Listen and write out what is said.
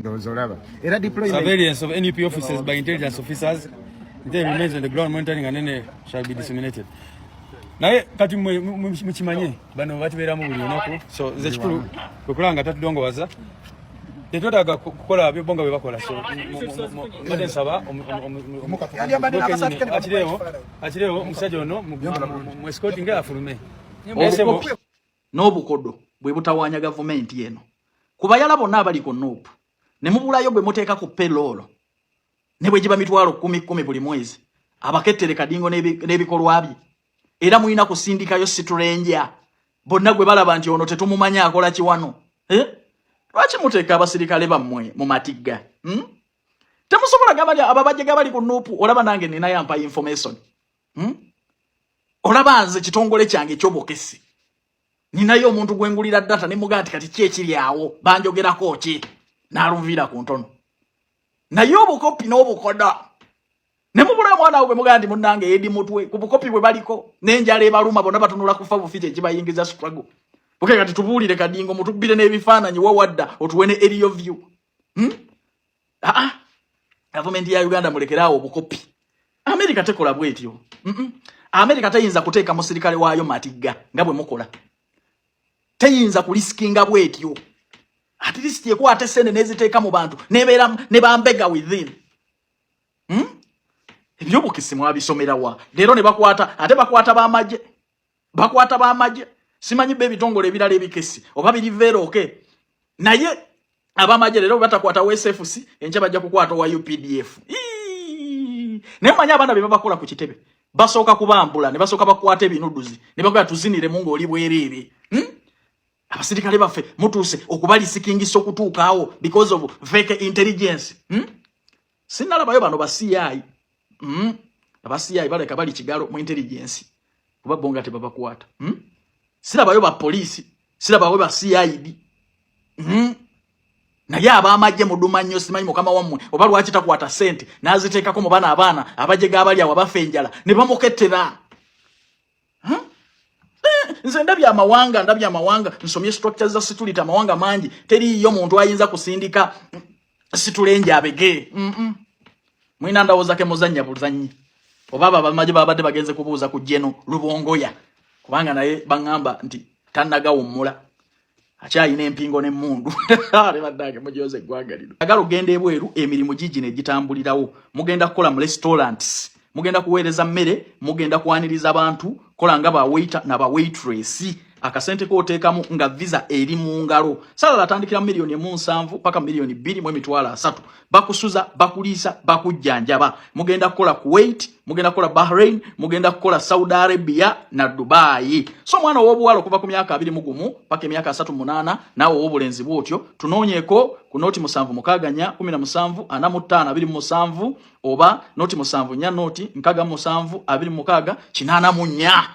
Surveillance of NUP officers by intelligence officers until it remains on the ground monitoring and then shall be disseminated. Naye kati mukimanye bano batibera mu buli lunaku so ze kikulu okulanga tatudongo waza tetwetaaga kukola byobonga bwe bakola so mbadde nsaba akireewo omusajja ono mu escorting afulume n'obukodo bwe butawaanya gavumenti eno kuba yala bonna abali ku NUP ne mubulayo bwe muteeka ku payroll ne bwe giba mitwalo 10 buli mwezi abakettere kadingo n'ebikolwa bye era muyina kusindikayo situlenja bonna gwe balaba nti ono tetumumanya akola kiwano lwaki muteeka abasirikale bammwe mu matigga temusobola gabali ababajje gabali ku NUP olaba nange nina yampa information olaba nze kitongole kyange ekyobokesi ninayo omuntu gwengulira data ne muganti kati kyekiri awo banjogerako ki nalumvira ku ntono nayo obukopi n'obukoda ne mubula mwana we mugandi munange edi mutwe ku bukopi bwe baliko nenjala ebaluma bonna batunula kufa bufite kibayingiza struggle buke kati tubulire kadingo mutubire n'ebifaananyi wawadda otuwene area view government ya Uganda mulekerawo obukopi America tekola bwetyo America tayinza kuteeka musirikale waayo matigga nga bwe mukola tayinza kuliskinga bwetyo at least yekwate sene neziteeka mu bantu nebeera ne bambega within ebyo bukisimu abisomera wa lero ne bakwata ate bakwata bamaje simanyi be bitongole ebirala ebikesi oba biri vero okay naye abamaje lero batakwata WSFC enje bajja kukwata wa UPDF ne manya abana be babakola ku kitebe basoka kubambula ne basoka bakwata ebinuduzi ne bakola tuzinire mungu oli bwerere abasirikale baffe mutuse okubali sikingiso kutuukaawo because of fake intelligence sinalabayo bano ba CI aba CI baleka bali kigalo mu intelligence kuba bonga te baba kwata silabayo ba police silabayo ba CID na yaba amajje muduma nnyo simanyi mukama wammwe oba lwaki takwata sente naziteekako mu bana abaana abaje gabali awo bafenjala ne bamukettera nze ndabya amawanga nsomye structures za situlita amawanga mangi teriyo muntu ayinza kusindika situlenje abege mwina ndawoza ke muzanya buzanyi obaba bamaje babadde bagenze kubuuza ku Jeno Lubongoya kubanga naye bangamba nti tannaga wumula akyayina empingo n'emmundu ale badage mujoze gwagaliro agalo gende ebweru emirimu gigine gitambulirawo mugenda kukola mu restaurants mugenda kuweereza mmere mugenda kuwaniriza abantu kola nga ba waiter na ba waitress akasente koteekamu nga visa eri mu ngalo sala latandikira milioni 7 paka milioni 2.3 bakusuza bakulisa bakujjanjaba mugenda kukola Kuwait mugenda kukola Bahrain mugenda kukola Saudi Arabia na Dubai so mwana wobuwalo kuva ku myaka 20 paka emyaka 38 nawo wobulenzi bwotyo tunoonyeko ku noti 7 mukaganya 17 45 27 oba noti 7 nya noti nkaga 7 26 kinana munya